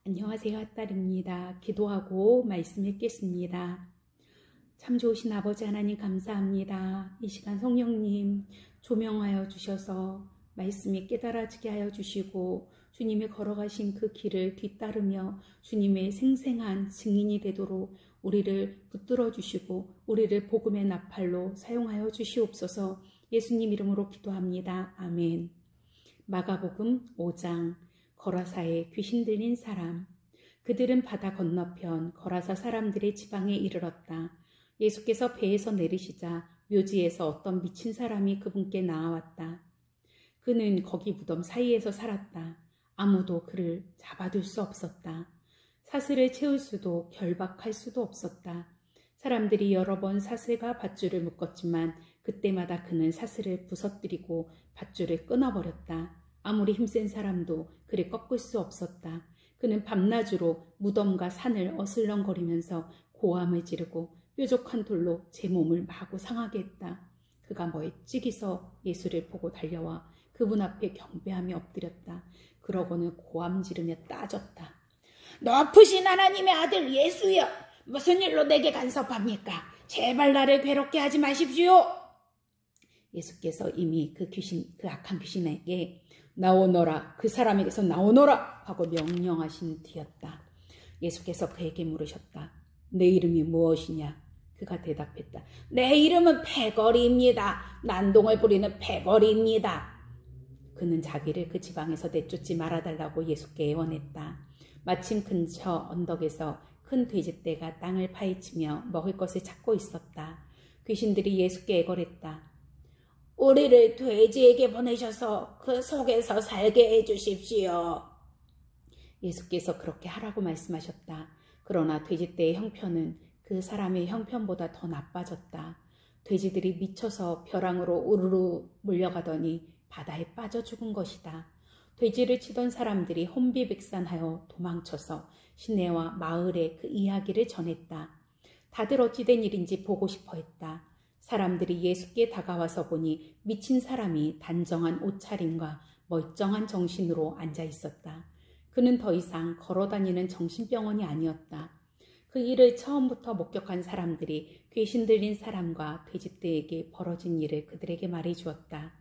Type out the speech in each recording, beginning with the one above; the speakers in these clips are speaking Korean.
안녕하세요. 딸입니다. 기도하고 말씀 읽겠습니다. 참 좋으신 아버지 하나님 감사합니다. 이 시간 성령님 조명하여 주셔서 말씀이 깨달아지게 하여 주시고 주님이 걸어가신 그 길을 뒤따르며 주님의 생생한 증인이 되도록 우리를 붙들어 주시고 우리를 복음의 나팔로 사용하여 주시옵소서. 예수님 이름으로 기도합니다. 아멘. 마가복음 5장 거라사에 귀신 들린 사람. 그들은 바다 건너편 거라사 사람들의 지방에 이르렀다. 예수께서 배에서 내리시자 묘지에서 어떤 미친 사람이 그분께 나아왔다. 그는 거기 무덤 사이에서 살았다. 아무도 그를 잡아둘 수 없었다. 사슬을 채울 수도 결박할 수도 없었다. 사람들이 여러 번 사슬과 밧줄을 묶었지만 그때마다 그는 사슬을 부서뜨리고 밧줄을 끊어버렸다. 아무리 힘센 사람도 그를 꺾을 수 없었다. 그는 밤낮으로 무덤과 산을 어슬렁거리면서 고함을 지르고 뾰족한 돌로 제 몸을 마구 상하게 했다. 그가 멀찍이서 예수를 보고 달려와 그분 앞에 경배하며 엎드렸다. 그러고는 고함 지르며 따졌다. 높으신 하나님의 아들 예수여, 무슨 일로 내게 간섭합니까? 제발 나를 괴롭게 하지 마십시오. 예수께서 이미 그 악한 귀신에게 나오너라, 그 사람에게서 나오너라 하고 명령하신 뒤였다. 예수께서 그에게 물으셨다. 내 이름이 무엇이냐? 그가 대답했다. 내 이름은 패거리입니다. 난동을 부리는 패거리입니다. 그는 자기를 그 지방에서 내쫓지 말아달라고 예수께 애원했다. 마침 근처 언덕에서 큰 돼지떼가 땅을 파헤치며 먹을 것을 찾고 있었다. 귀신들이 예수께 애걸했다. 우리를 돼지에게 보내셔서 그 속에서 살게 해주십시오. 예수께서 그렇게 하라고 말씀하셨다. 그러나 돼지떼의 형편은 그 사람의 형편보다 더 나빠졌다. 돼지들이 미쳐서 벼랑으로 우르르 몰려가더니 바다에 빠져 죽은 것이다. 돼지를 치던 사람들이 혼비백산하여 도망쳐서 시내와 마을에 그 이야기를 전했다. 다들 어찌된 일인지 보고 싶어 했다. 사람들이 예수께 다가와서 보니 미친 사람이 단정한 옷차림과 멀쩡한 정신으로 앉아 있었다. 그는 더 이상 걸어다니는 정신병원이 아니었다. 그 일을 처음부터 목격한 사람들이 귀신 들린 사람과 돼지떼에게 벌어진 일을 그들에게 말해 주었다.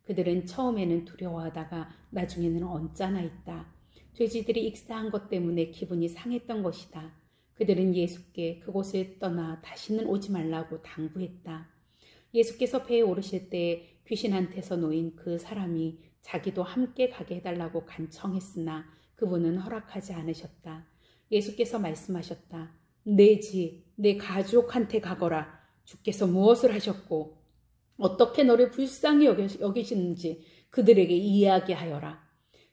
그들은 처음에는 두려워하다가 나중에는 언짢아 있다. 돼지들이 익사한 것 때문에 기분이 상했던 것이다. 그들은 예수께 그곳을 떠나 다시는 오지 말라고 당부했다. 예수께서 배에 오르실 때 귀신한테서 놓인 그 사람이 자기도 함께 가게 해달라고 간청했으나 그분은 허락하지 않으셨다. 예수께서 말씀하셨다. 내 집, 내 가족한테 가거라. 주께서 무엇을 하셨고 어떻게 너를 불쌍히 여기시는지 그들에게 이야기하여라.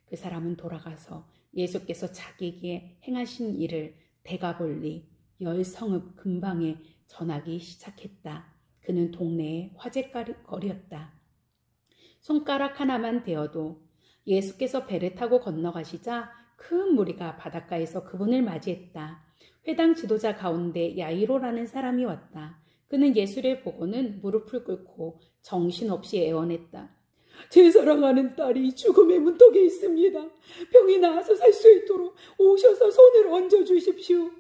그 사람은 돌아가서 예수께서 자기에게 행하신 일을 대가볼리 10성읍 근방에 전하기 시작했다. 그는 동네의 화제거리였다. 손가락 하나만 대어도 예수께서 배를 타고 건너가시자 큰 무리가 바닷가에서 그분을 맞이했다. 회당 지도자 가운데 야이로라는 사람이 왔다. 그는 예수를 보고는 무릎을 꿇고 정신없이 애원했다. 제 사랑하는 딸이 죽음의 문턱에 있습니다. 병이 나아서 살 수 있도록 오셔서 손을 얹어주십시오.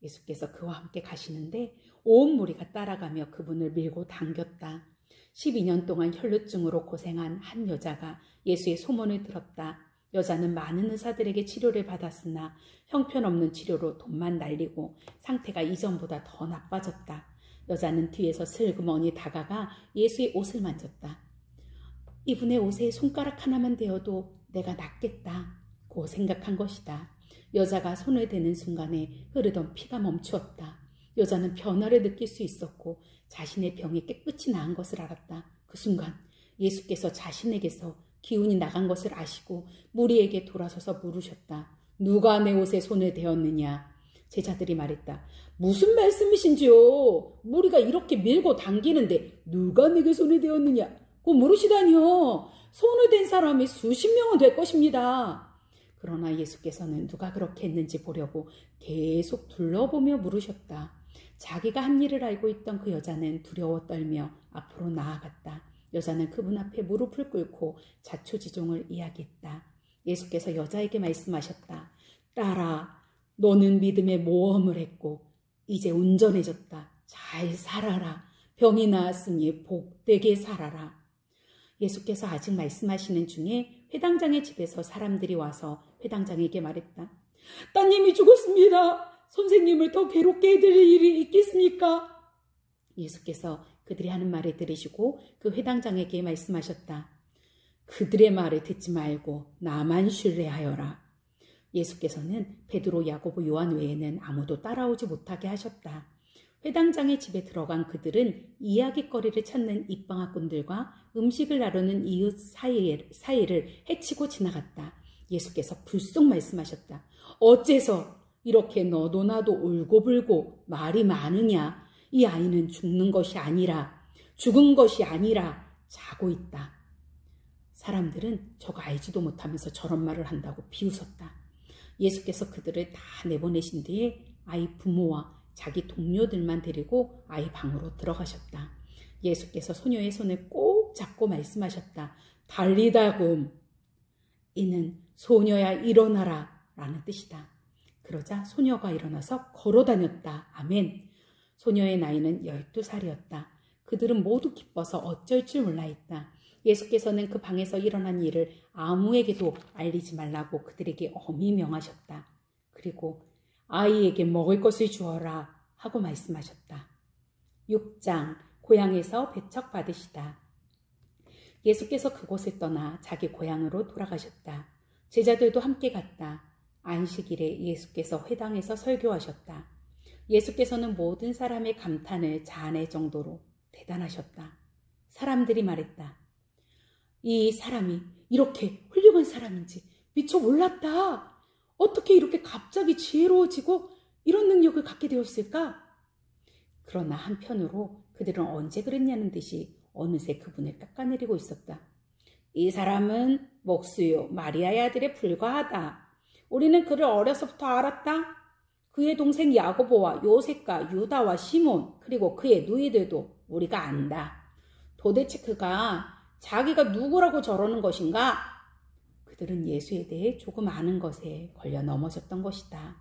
예수께서 그와 함께 가시는데 온 무리가 따라가며 그분을 밀고 당겼다. 12년 동안 혈루증으로 고생한 한 여자가 예수의 소문을 들었다. 여자는 많은 의사들에게 치료를 받았으나 형편없는 치료로 돈만 날리고 상태가 이전보다 더 나빠졌다. 여자는 뒤에서 슬그머니 다가가 예수의 옷을 만졌다. 이분의 옷에 손가락 하나만 대어도 내가 낫겠다고 생각한 것이다. 여자가 손을 대는 순간에 흐르던 피가 멈추었다. 여자는 변화를 느낄 수 있었고 자신의 병이 깨끗이 나은 것을 알았다. 그 순간 예수께서 자신에게서 기운이 나간 것을 아시고 무리에게 돌아서서 물으셨다. 누가 내 옷에 손을 대었느냐? 제자들이 말했다. 무슨 말씀이신지요? 무리가 이렇게 밀고 당기는데 누가 내게 손을 대었느냐? 고 물으시다니요. 손을 댄 사람이 수십 명은 될 것입니다. 그러나 예수께서는 누가 그렇게 했는지 보려고 계속 둘러보며 물으셨다. 자기가 한 일을 알고 있던 그 여자는 두려워 떨며 앞으로 나아갔다. 여자는 그분 앞에 무릎을 꿇고 자초지종을 이야기했다. 예수께서 여자에게 말씀하셨다. 딸아, 너는 믿음에 모험을 했고 이제 온전해졌다. 잘 살아라. 병이 나았으니 복되게 살아라. 예수께서 아직 말씀하시는 중에 회당장의 집에서 사람들이 와서 회당장에게 말했다. 따님이 죽었습니다. 선생님을 더 괴롭게 해드릴 일이 있겠습니까? 예수께서 그들이 하는 말을 들으시고 그 회당장에게 말씀하셨다. 그들의 말을 듣지 말고 나만 신뢰하여라. 예수께서는 베드로, 야고보, 요한 외에는 아무도 따라오지 못하게 하셨다. 회당장의 집에 들어간 그들은 이야깃거리를 찾는 입방아꾼들과 음식을 나누는 이웃 사이를 헤치고 지나갔다. 예수께서 불쑥 말씀하셨다. 어째서 이렇게 너도 나도 울고불고 말이 많으냐? 이 아이는 죽은 것이 아니라 자고 있다. 사람들은 저거 알지도 못하면서 저런 말을 한다고 비웃었다. 예수께서 그들을 다 내보내신 뒤에 아이 부모와 자기 동료들만 데리고 아이 방으로 들어가셨다. 예수께서 소녀의 손을 꼭 잡고 말씀하셨다. 달리다굼. 이는 소녀야 일어나라 라는 뜻이다. 그러자 소녀가 일어나서 걸어다녔다. 아멘. 소녀의 나이는 12살이었다. 그들은 모두 기뻐서 어쩔 줄 몰라 했다. 예수께서는 그 방에서 일어난 일을 아무에게도 알리지 말라고 그들에게 엄히 명하셨다. 그리고 아이에게 먹을 것을 주어라 하고 말씀하셨다. 6장 고향에서 배척받으시다. 예수께서 그곳을 떠나 자기 고향으로 돌아가셨다. 제자들도 함께 갔다. 안식일에 예수께서 회당에서 설교하셨다. 예수께서는 모든 사람의 감탄을 자아낼 정도로 대단하셨다. 사람들이 말했다. 이 사람이 이렇게 훌륭한 사람인지 미처 몰랐다. 어떻게 이렇게 갑자기 지혜로워지고 이런 능력을 갖게 되었을까? 그러나 한편으로 그들은 언제 그랬냐는 듯이 어느새 그분을 깎아내리고 있었다. 이 사람은 목수요 마리아의 아들에 불과하다. 우리는 그를 어려서부터 알았다. 그의 동생 야고보와 요셉과 유다와 시몬 그리고 그의 누이들도 우리가 안다. 도대체 그가 자기가 누구라고 저러는 것인가? 그들은 예수에 대해 조금 아는 것에 걸려 넘어졌던 것이다.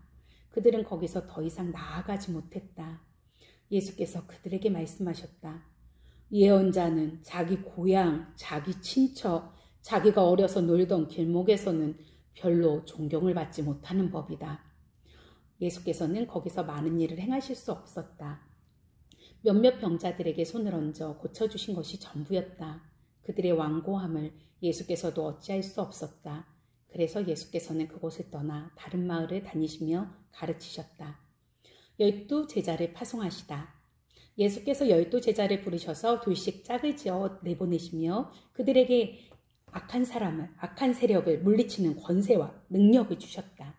그들은 거기서 더 이상 나아가지 못했다. 예수께서 그들에게 말씀하셨다. 예언자는 자기 고향, 자기 친척, 자기가 어려서 놀던 길목에서는 별로 존경을 받지 못하는 법이다. 예수께서는 거기서 많은 일을 행하실 수 없었다. 몇몇 병자들에게 손을 얹어 고쳐주신 것이 전부였다. 그들의 완고함을 예수께서도 어찌할 수 없었다. 그래서 예수께서는 그곳을 떠나 다른 마을을 다니시며 가르치셨다. 12 제자를 파송하시다. 예수께서 12 제자를 부르셔서 둘씩 짝을 지어 내보내시며 그들에게 악한 세력을 물리치는 권세와 능력을 주셨다.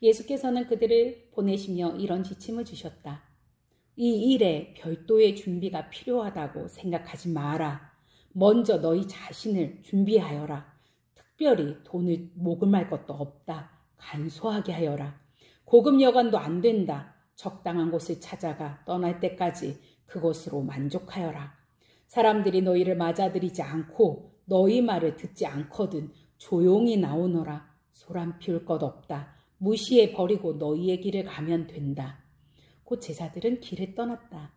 예수께서는 그들을 보내시며 이런 지침을 주셨다. 이 일에 별도의 준비가 필요하다고 생각하지 마라. 먼저 너희 자신을 준비하여라. 특별히 돈을 모금할 것도 없다. 간소하게 하여라. 고급 여관도 안 된다. 적당한 곳을 찾아가 떠날 때까지 그것으로 만족하여라. 사람들이 너희를 맞아들이지 않고 너희 말을 듣지 않거든 조용히 나오너라. 소란 피울 것 없다. 무시해 버리고 너희의 길을 가면 된다. 곧 제자들은 길을 떠났다.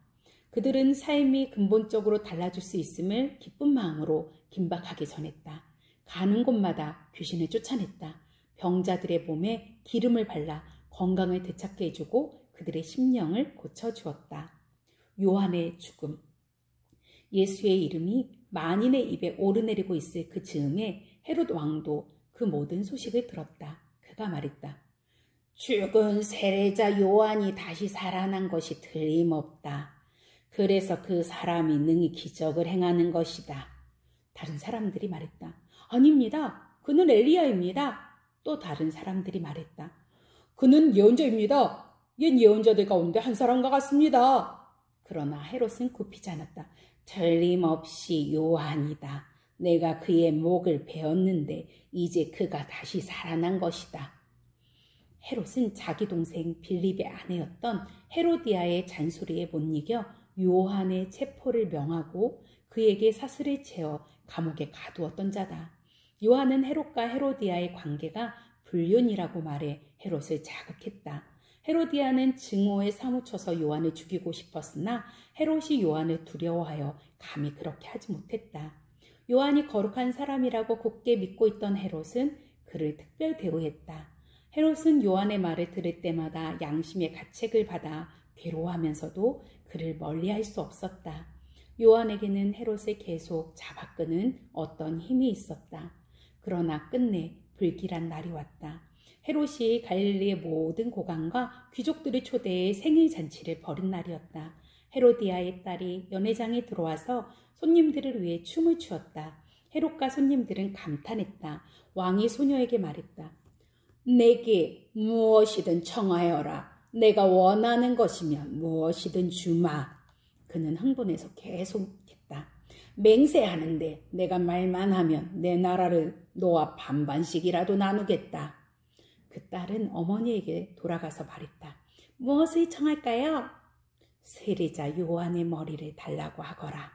그들은 삶이 근본적으로 달라질 수 있음을 기쁜 마음으로 긴박하게 전했다. 가는 곳마다 귀신을 쫓아냈다. 병자들의 몸에 기름을 발라 건강을 되찾게 해주고 그들의 심령을 고쳐주었다. 요한의 죽음. 예수의 이름이 만인의 입에 오르내리고 있을 그 즈음에 헤롯 왕도 그 모든 소식을 들었다. 그가 말했다. 죽은 세례자 요한이 다시 살아난 것이 틀림없다. 그래서 그 사람이 능히 기적을 행하는 것이다. 다른 사람들이 말했다. 아닙니다. 그는 엘리야입니다. 또 다른 사람들이 말했다. 그는 예언자입니다. 옛 예언자들 가운데 한 사람과 같습니다. 그러나 헤롯은 굽히지 않았다. 틀림없이 요한이다. 내가 그의 목을 베었는데 이제 그가 다시 살아난 것이다. 헤롯은 자기 동생 빌립의 아내였던 헤로디아의 잔소리에 못 이겨 요한의 체포를 명하고 그에게 사슬을 채워 감옥에 가두었던 자다. 요한은 헤롯과 헤로디아의 관계가 불륜이라고 말해 헤롯을 자극했다. 헤로디아는 증오에 사무쳐서 요한을 죽이고 싶었으나 헤롯이 요한을 두려워하여 감히 그렇게 하지 못했다. 요한이 거룩한 사람이라고 굳게 믿고 있던 헤롯은 그를 특별 대우했다. 헤롯은 요한의 말을 들을 때마다 양심의 가책을 받아 괴로워하면서도 그를 멀리할 수 없었다. 요한에게는 헤롯을 계속 잡아끄는 어떤 힘이 있었다. 그러나 끝내 불길한 날이 왔다. 헤롯이 갈릴리의 모든 고관과 귀족들을 초대해 생일 잔치를 벌인 날이었다. 헤로디아의 딸이 연회장에 들어와서 손님들을 위해 춤을 추었다. 헤롯과 손님들은 감탄했다. 왕이 소녀에게 말했다. 내게 무엇이든 청하여라. 내가 원하는 것이면 무엇이든 주마. 그는 흥분해서 계속했다. 맹세하는데 내가 말만 하면 내 나라를 너와 반반씩이라도 나누겠다. 그 딸은 어머니에게 돌아가서 말했다. 무엇을 청할까요? 세리자 요한의 머리를 달라고 하거라.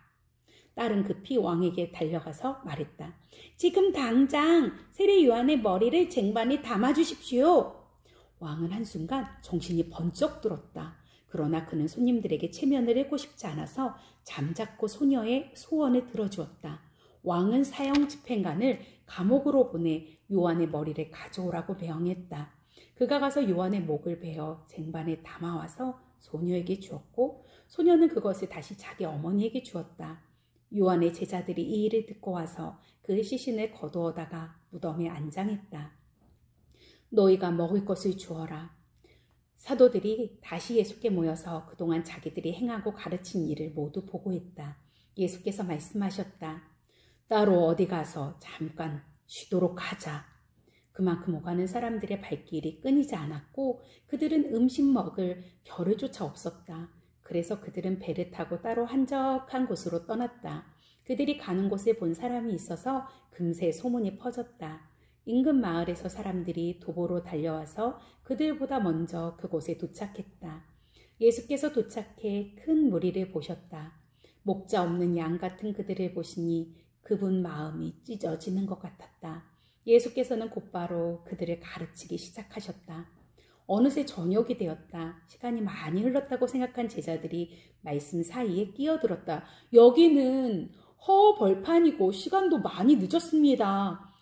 딸은 급히 왕에게 달려가서 말했다. 지금 당장 세리 요한의 머리를 쟁반에 담아주십시오. 왕은 한순간 정신이 번쩍 들었다. 그러나 그는 손님들에게 체면을 잃고 싶지 않아서 잠자코 소녀의 소원을 들어주었다. 왕은 사형 집행관을 감옥으로 보내 요한의 머리를 가져오라고 명했다. 그가 가서 요한의 목을 베어 쟁반에 담아와서 소녀에게 주었고 소녀는 그것을 다시 자기 어머니에게 주었다. 요한의 제자들이 이 일을 듣고 와서 그 시신을 거두어다가 무덤에 안장했다. 너희가 먹을 것을 주어라. 사도들이 다시 예수께 모여서 그동안 자기들이 행하고 가르친 일을 모두 보고했다. 예수께서 말씀하셨다. 따로 어디 가서 잠깐 쉬도록 하자. 그만큼 오가는 사람들의 발길이 끊이지 않았고 그들은 음식 먹을 겨를조차 없었다. 그래서 그들은 배를 타고 따로 한적한 곳으로 떠났다. 그들이 가는 곳을 본 사람이 있어서 금세 소문이 퍼졌다. 인근 마을에서 사람들이 도보로 달려와서 그들보다 먼저 그곳에 도착했다. 예수께서 도착해 큰 무리를 보셨다. 목자 없는 양 같은 그들을 보시니 그분 마음이 찢어지는 것 같았다. 예수께서는 곧바로 그들을 가르치기 시작하셨다. 어느새 저녁이 되었다. 시간이 많이 흘렀다고 생각한 제자들이 말씀 사이에 끼어들었다. 여기는 허벌판이고 시간도 많이 늦었습니다.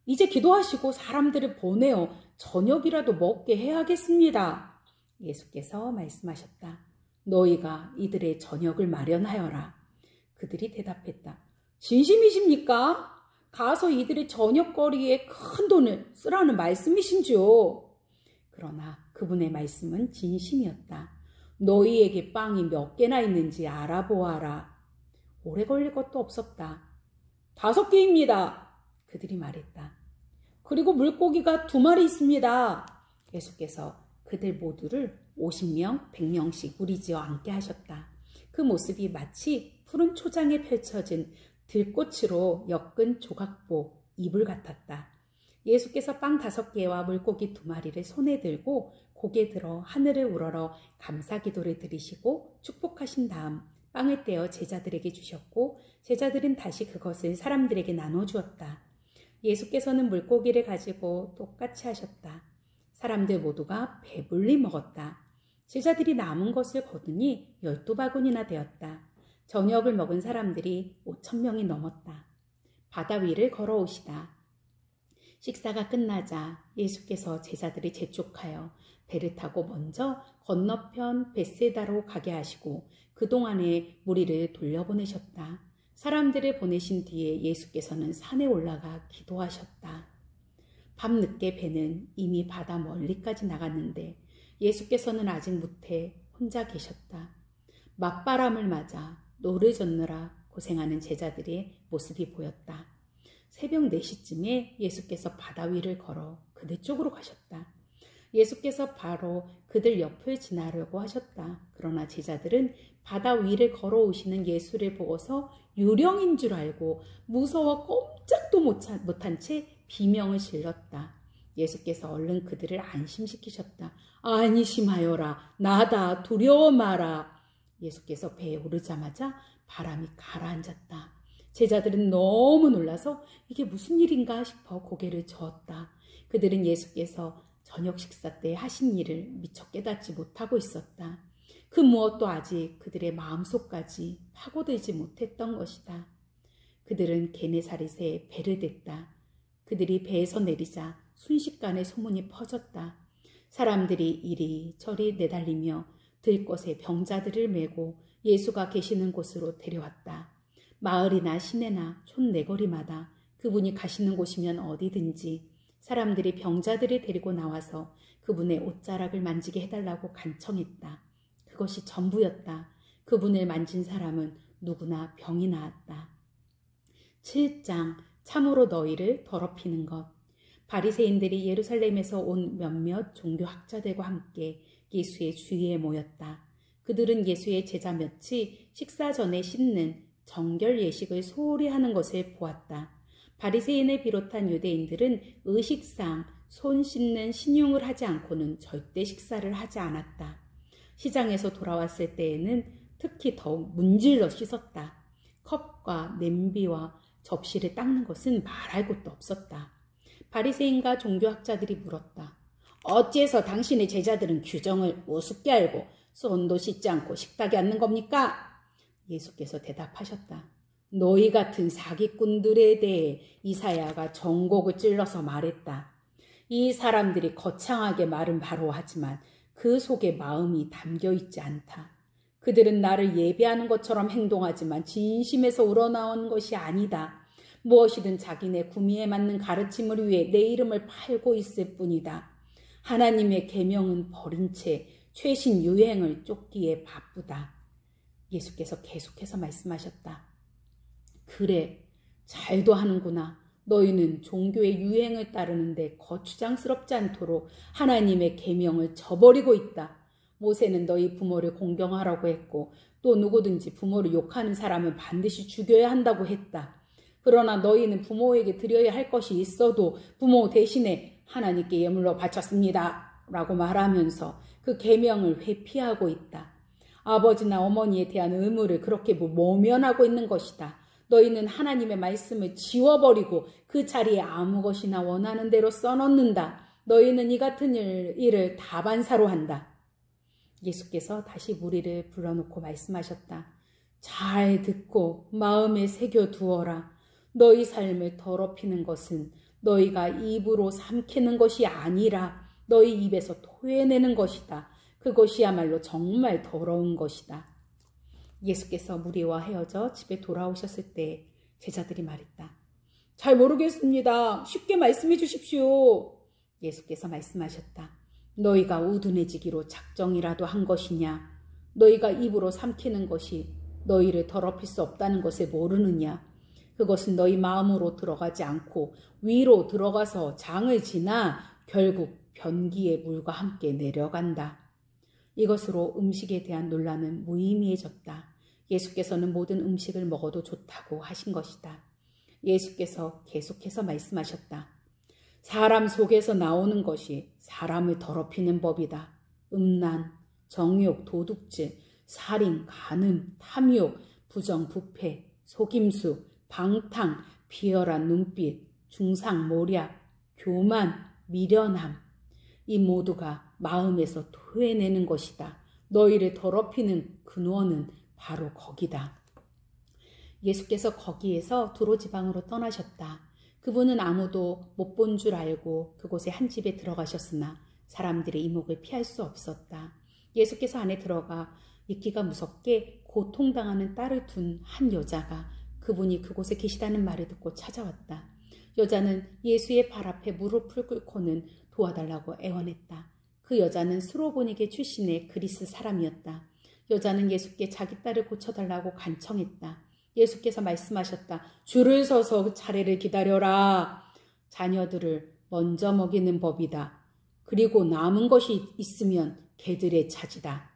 이제 기도하시고 사람들을 보내어 저녁이라도 먹게 해야겠습니다. 예수께서 말씀하셨다. 너희가 이들의 저녁을 마련하여라. 그들이 대답했다. 진심이십니까? 가서 이들의 저녁거리에 큰 돈을 쓰라는 말씀이신지요? 그러나 그분의 말씀은 진심이었다. 너희에게 빵이 몇 개나 있는지 알아보아라. 오래 걸릴 것도 없었다. 5개입니다. 그들이 말했다. 그리고 물고기가 2마리 있습니다. 예수께서 그들 모두를 50명, 100명씩 무리지어 앉게 하셨다. 그 모습이 마치 푸른 초장에 펼쳐진 들꽃으로 엮은 조각보, 이불 같았다. 예수께서 빵 5개와 물고기 2마리를 손에 들고 고개 들어 하늘을 우러러 감사기도를 드리시고 축복하신 다음 빵을 떼어 제자들에게 주셨고 제자들은 다시 그것을 사람들에게 나눠주었다. 예수께서는 물고기를 가지고 똑같이 하셨다. 사람들 모두가 배불리 먹었다. 제자들이 남은 것을 거두니 12바구니나 되었다. 저녁을 먹은 사람들이 5,000명이 넘었다. 바다 위를 걸어오시다. 식사가 끝나자 예수께서 제자들이 재촉하여 배를 타고 먼저 건너편 벳세다로 가게 하시고 그동안에 무리를 돌려보내셨다. 사람들을 보내신 뒤에 예수께서는 산에 올라가 기도하셨다. 밤늦게 배는 이미 바다 멀리까지 나갔는데 예수께서는 아직 무태 혼자 계셨다. 맞바람을 맞아 노를 젓느라 고생하는 제자들의 모습이 보였다. 새벽 4시쯤에 예수께서 바다 위를 걸어 그들 쪽으로 가셨다. 예수께서 바로 그들 옆을 지나려고 하셨다. 그러나 제자들은 바다 위를 걸어오시는 예수를 보고서 유령인 줄 알고 무서워 꼼짝도 못한 채 비명을 질렀다. 예수께서 얼른 그들을 안심시키셨다. 안심하여라. 나다. 두려워 마라. 예수께서 배에 오르자마자 바람이 가라앉았다. 제자들은 너무 놀라서 이게 무슨 일인가 싶어 고개를 저었다. 그들은 예수께서 저녁 식사 때 하신 일을 미처 깨닫지 못하고 있었다. 그 무엇도 아직 그들의 마음속까지 파고들지 못했던 것이다. 그들은 게네사렛에 배를 댔다. 그들이 배에서 내리자 순식간에 소문이 퍼졌다. 사람들이 이리저리 내달리며 들것에 병자들을 메고 예수가 계시는 곳으로 데려왔다. 마을이나 시내나 촌내거리마다 그분이 가시는 곳이면 어디든지 사람들이 병자들을 데리고 나와서 그분의 옷자락을 만지게 해달라고 간청했다. 그것이 전부였다. 그분을 만진 사람은 누구나 병이 나았다. 7장 참으로 너희를 더럽히는 것. 바리새인들이 예루살렘에서 온 몇몇 종교학자들과 함께 예수의 주위에 모였다. 그들은 예수의 제자 몇이 식사 전에 씻는 정결 예식을 소홀히 하는 것을 보았다. 바리새인을 비롯한 유대인들은 의식상 손 씻는 신용을 하지 않고는 절대 식사를 하지 않았다. 시장에서 돌아왔을 때에는 특히 더욱 문질러 씻었다. 컵과 냄비와 접시를 닦는 것은 말할 것도 없었다. 바리새인과 종교학자들이 물었다. 어째서 당신의 제자들은 규정을 우습게 알고 손도 씻지 않고 식탁에 앉는 겁니까? 예수께서 대답하셨다. 너희 같은 사기꾼들에 대해 이사야가 정곡을 찔러서 말했다. 이 사람들이 거창하게 말은 바로 하지만 그 속에 마음이 담겨있지 않다. 그들은 나를 예배하는 것처럼 행동하지만 진심에서 우러나온 것이 아니다. 무엇이든 자기네 구미에 맞는 가르침을 위해 내 이름을 팔고 있을 뿐이다. 하나님의 계명은 버린 채 최신 유행을 쫓기에 바쁘다. 예수께서 계속해서 말씀하셨다. 그래, 잘도 하는구나. 너희는 종교의 유행을 따르는데 거추장스럽지 않도록 하나님의 계명을 저버리고 있다. 모세는 너희 부모를 공경하라고 했고 또 누구든지 부모를 욕하는 사람은 반드시 죽여야 한다고 했다. 그러나 너희는 부모에게 드려야 할 것이 있어도 부모 대신에 하나님께 예물로 바쳤습니다. 라고 말하면서 그 계명을 회피하고 있다. 아버지나 어머니에 대한 의무를 그렇게 모면하고 있는 것이다. 너희는 하나님의 말씀을 지워버리고 그 자리에 아무 것이나 원하는 대로 써넣는다. 너희는 이 같은 일을 다반사로 한다. 예수께서 다시 무리를 불러놓고 말씀하셨다. 잘 듣고 마음에 새겨두어라. 너희 삶을 더럽히는 것은 너희가 입으로 삼키는 것이 아니라 너희 입에서 토해내는 것이다. 그것이야말로 정말 더러운 것이다. 예수께서 무리와 헤어져 집에 돌아오셨을 때 제자들이 말했다. 잘 모르겠습니다. 쉽게 말씀해 주십시오. 예수께서 말씀하셨다. 너희가 우둔해지기로 작정이라도 한 것이냐? 너희가 입으로 삼키는 것이 너희를 더럽힐 수 없다는 것을 모르느냐? 그것은 너희 마음으로 들어가지 않고 위로 들어가서 장을 지나 결국 변기의 물과 함께 내려간다. 이것으로 음식에 대한 논란은 무의미해졌다. 예수께서는 모든 음식을 먹어도 좋다고 하신 것이다. 예수께서 계속해서 말씀하셨다. 사람 속에서 나오는 것이 사람을 더럽히는 법이다. 음란, 정욕, 도둑질, 살인, 간음, 탐욕, 부정, 부패, 속임수, 방탕, 비열한 눈빛, 중상모략, 교만, 미련함. 이 모두가 마음에서 토해내는 것이다. 너희를 더럽히는 근원은 바로 거기다. 예수께서 거기에서 두로 지방으로 떠나셨다. 그분은 아무도 못 본 줄 알고 그곳에 한 집에 들어가셨으나 사람들의 이목을 피할 수 없었다. 예수께서 안에 들어가 있기가 무섭게 고통당하는 딸을 둔 한 여자가 그분이 그곳에 계시다는 말을 듣고 찾아왔다. 여자는 예수의 발 앞에 무릎을 꿇고는 도와달라고 애원했다. 그 여자는 스로보니게 출신의 그리스 사람이었다. 여자는 예수께 자기 딸을 고쳐달라고 간청했다. 예수께서 말씀하셨다. 줄을 서서 차례를 기다려라. 자녀들을 먼저 먹이는 법이다. 그리고 남은 것이 있으면 개들의 차지다.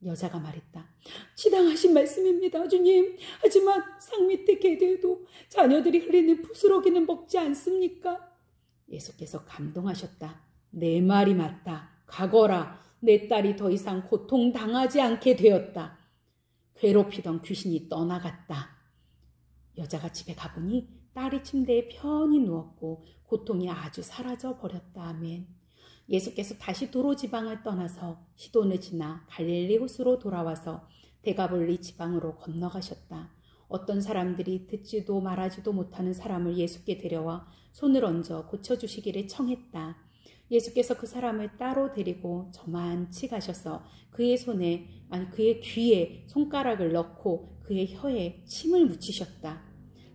여자가 말했다. 지당하신 말씀입니다, 주님. 하지만 상 밑의 개들도 자녀들이 흘리는 부스러기는 먹지 않습니까? 예수께서 감동하셨다. 내 말이 맞다. 가거라. 내 딸이 더 이상 고통당하지 않게 되었다. 괴롭히던 귀신이 떠나갔다. 여자가 집에 가보니 딸이 침대에 편히 누웠고 고통이 아주 사라져 버렸다. 아멘. 예수께서 다시 도로 지방을 떠나서 시돈을 지나 갈릴리 호수로 돌아와서 데가볼리 지방으로 건너가셨다. 어떤 사람들이 듣지도 말하지도 못하는 사람을 예수께 데려와 손을 얹어 고쳐주시기를 청했다. 예수께서 그 사람을 따로 데리고 저만치 가셔서 그의 귀에 손가락을 넣고 그의 혀에 침을 묻히셨다.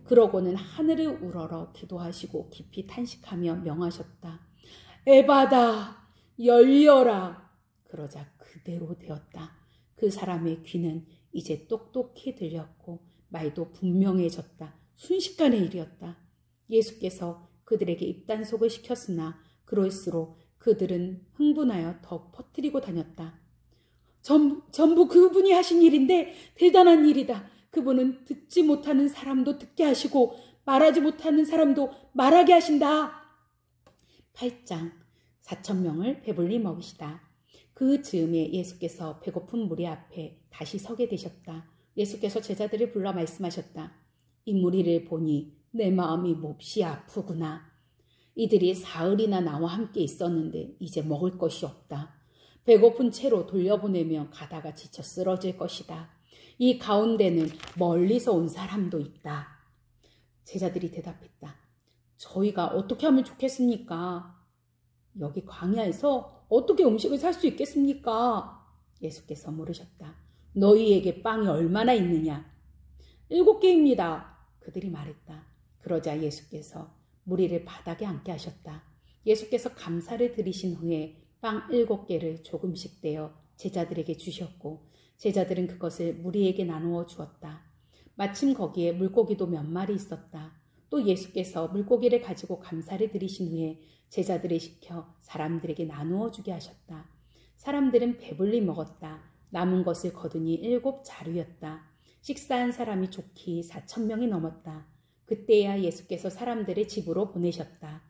그러고는 하늘을 우러러 기도하시고 깊이 탄식하며 명하셨다. 에바다, 열려라. 그러자 그대로 되었다. 그 사람의 귀는 이제 똑똑히 들렸고 말도 분명해졌다. 순식간의 일이었다. 예수께서 그들에게 입단속을 시켰으나 그럴수록 그들은 흥분하여 더 퍼뜨리고 다녔다. 전부 그분이 하신 일인데 대단한 일이다. 그분은 듣지 못하는 사람도 듣게 하시고 말하지 못하는 사람도 말하게 하신다. 8장 4,000명을 배불리 먹이시다. 그 즈음에 예수께서 배고픈 무리 앞에 다시 서게 되셨다. 예수께서 제자들을 불러 말씀하셨다. 이 무리를 보니 내 마음이 몹시 아프구나. 이들이 사흘이나 나와 함께 있었는데 이제 먹을 것이 없다. 배고픈 채로 돌려보내며 가다가 지쳐 쓰러질 것이다. 이 가운데는 멀리서 온 사람도 있다. 제자들이 대답했다. 저희가 어떻게 하면 좋겠습니까? 여기 광야에서 어떻게 음식을 살 수 있겠습니까? 예수께서 물으셨다. 너희에게 빵이 얼마나 있느냐? 7개입니다. 그들이 말했다. 그러자 예수께서 무리를 바닥에 앉게 하셨다. 예수께서 감사를 드리신 후에 빵 7개를 조금씩 떼어 제자들에게 주셨고 제자들은 그것을 무리에게 나누어 주었다. 마침 거기에 물고기도 몇 마리 있었다. 또 예수께서 물고기를 가지고 감사를 드리신 후에 제자들을 시켜 사람들에게 나누어 주게 하셨다. 사람들은 배불리 먹었다. 남은 것을 거두니 7자루였다. 식사한 사람이 좋기 4,000명이 넘었다. 그때야 예수께서 사람들을 집으로 보내셨다.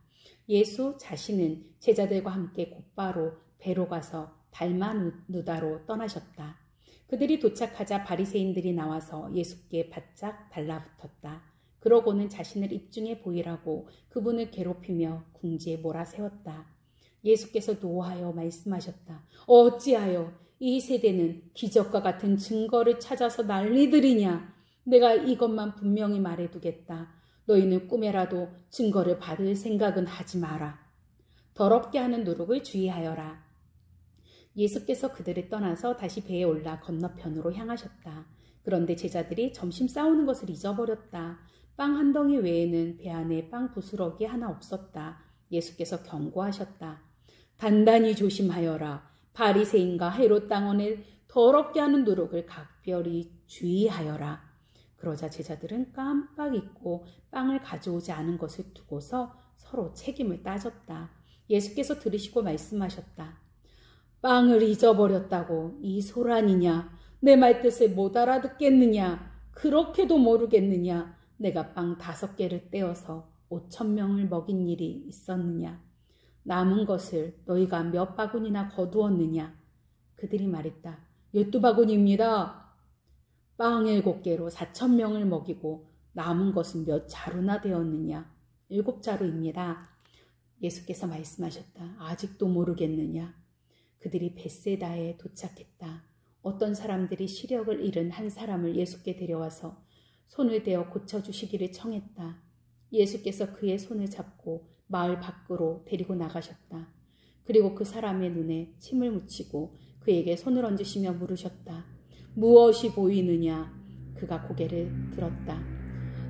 예수 자신은 제자들과 함께 곧바로 배로 가서 달마누다로 떠나셨다. 그들이 도착하자 바리새인들이 나와서 예수께 바짝 달라붙었다. 그러고는 자신을 입증해 보이라고 그분을 괴롭히며 궁지에 몰아세웠다. 예수께서 노하여 말씀하셨다. 어찌하여 이 세대는 기적과 같은 증거를 찾아서 난리들이냐? 내가 이것만 분명히 말해두겠다. 너희는 꿈에라도 증거를 받을 생각은 하지 마라. 더럽게 하는 누룩을 주의하여라. 예수께서 그들을 떠나서 다시 배에 올라 건너편으로 향하셨다. 그런데 제자들이 점심 싸우는 것을 잊어버렸다. 빵 한 덩이 외에는 배 안에 빵 부스러기 하나 없었다. 예수께서 경고하셨다. 단단히 조심하여라. 바리새인과 헤롯 당원을 더럽게 하는 누룩을 각별히 주의하여라. 그러자 제자들은 깜빡 잊고 빵을 가져오지 않은 것을 두고서 서로 책임을 따졌다. 예수께서 들으시고 말씀하셨다. 빵을 잊어버렸다고 이 소란이냐? 내 말뜻을 못 알아듣겠느냐? 그렇게도 모르겠느냐? 내가 빵 5개를 떼어서 5,000명을 먹인 일이 있었느냐? 남은 것을 너희가 몇 바구니나 거두었느냐? 그들이 말했다. 12바구니입니다. 빵 7개로 4,000명을 먹이고 남은 것은 몇 자루나 되었느냐? 7자루입니다. 예수께서 말씀하셨다. 아직도 모르겠느냐? 그들이 벳세다에 도착했다. 어떤 사람들이 시력을 잃은 한 사람을 예수께 데려와서 손을 대어 고쳐주시기를 청했다. 예수께서 그의 손을 잡고 마을 밖으로 데리고 나가셨다. 그리고 그 사람의 눈에 침을 묻히고 그에게 손을 얹으시며 물으셨다. 무엇이 보이느냐? 그가 고개를 들었다.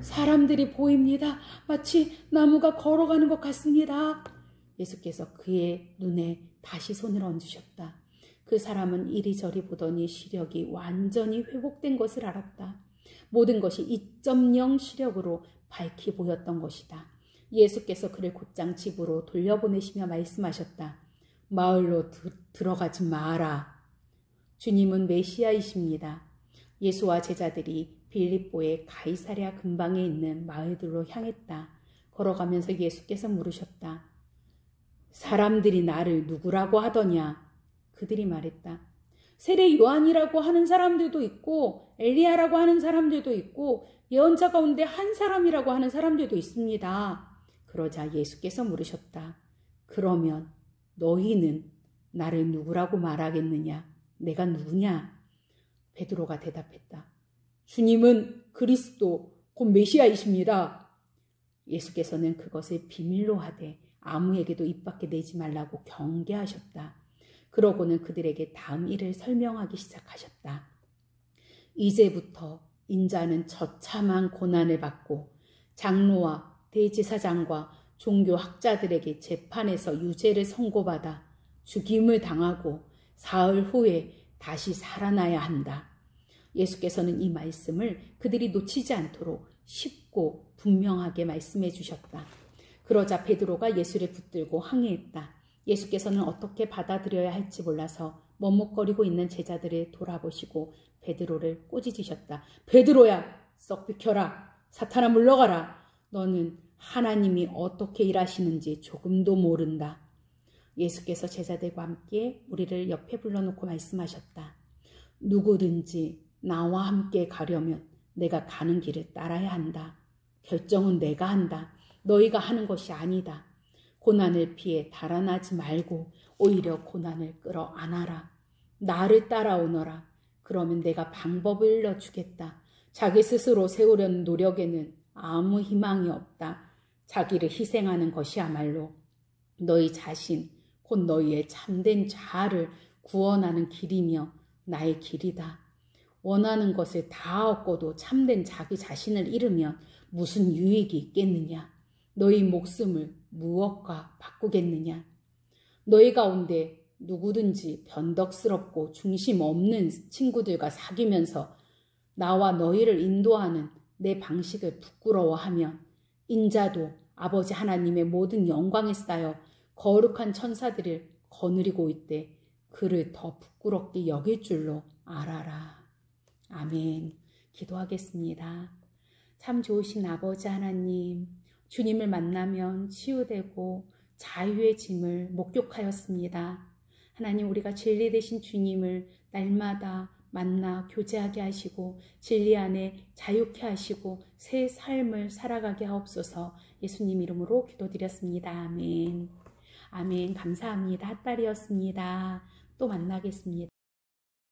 사람들이 보입니다. 마치 나무가 걸어가는 것 같습니다. 예수께서 그의 눈에 다시 손을 얹으셨다. 그 사람은 이리저리 보더니 시력이 완전히 회복된 것을 알았다. 모든 것이 2.0 시력으로 밝히 보였던 것이다. 예수께서 그를 곧장 집으로 돌려보내시며 말씀하셨다. 마을로 들어가지 마라. 주님은 메시아이십니다. 예수와 제자들이 빌립보의 가이사랴 근방에 있는 마을들로 향했다. 걸어가면서 예수께서 물으셨다. 사람들이 나를 누구라고 하더냐? 그들이 말했다. 세례 요한이라고 하는 사람들도 있고 엘리야라고 하는 사람들도 있고 예언자 가운데 한 사람이라고 하는 사람들도 있습니다. 그러자 예수께서 물으셨다. 그러면 너희는 나를 누구라고 말하겠느냐? 내가 누구냐? 베드로가 대답했다. 주님은 그리스도 곧 메시아이십니다. 예수께서는 그것을 비밀로 하되 아무에게도 입 밖에 내지 말라고 경계하셨다. 그러고는 그들에게 다음 일을 설명하기 시작하셨다. 이제부터 인자는 처참한 고난을 받고 장로와 대제사장과 종교학자들에게 재판에서 유죄를 선고받아 죽임을 당하고 사흘 후에 다시 살아나야 한다. 예수께서는 이 말씀을 그들이 놓치지 않도록 쉽고 분명하게 말씀해 주셨다. 그러자 베드로가 예수를 붙들고 항의했다. 예수께서는 어떻게 받아들여야 할지 몰라서 머뭇거리고 있는 제자들을 돌아보시고 베드로를 꼬집으셨다. 베드로야, 썩 비켜라. 사탄아 물러가라. 너는 하나님이 어떻게 일하시는지 조금도 모른다. 예수께서 제자들과 함께 우리를 옆에 불러놓고 말씀하셨다. 누구든지 나와 함께 가려면 내가 가는 길을 따라야 한다. 결정은 내가 한다. 너희가 하는 것이 아니다. 고난을 피해 달아나지 말고 오히려 고난을 끌어안아라. 나를 따라오너라. 그러면 내가 방법을 일러주겠다. 자기 스스로 세우려는 노력에는 아무 희망이 없다. 자기를 희생하는 것이야말로 너희 자신, 곧 너희의 참된 자아를 구원하는 길이며 나의 길이다. 원하는 것을 다 얻고도 참된 자기 자신을 잃으면 무슨 유익이 있겠느냐? 너희 목숨을 무엇과 바꾸겠느냐? 너희 가운데 누구든지 변덕스럽고 중심 없는 친구들과 사귀면서 나와 너희를 인도하는 내 방식을 부끄러워하면 인자도 아버지 하나님의 모든 영광에 쌓여 거룩한 천사들을 거느리고 있되 그를 더 부끄럽게 여길 줄로 알아라. 아멘. 기도하겠습니다. 참 좋으신 아버지 하나님, 주님을 만나면 치유되고 자유의 짐을 목격하였습니다. 하나님, 우리가 진리 되신 주님을 날마다 만나 교제하게 하시고 진리 안에 자유케 하시고 새 삶을 살아가게 하옵소서. 예수님 이름으로 기도드렸습니다. 아멘. 아멘. 감사합니다. 핫달이었습니다. 또 만나겠습니다.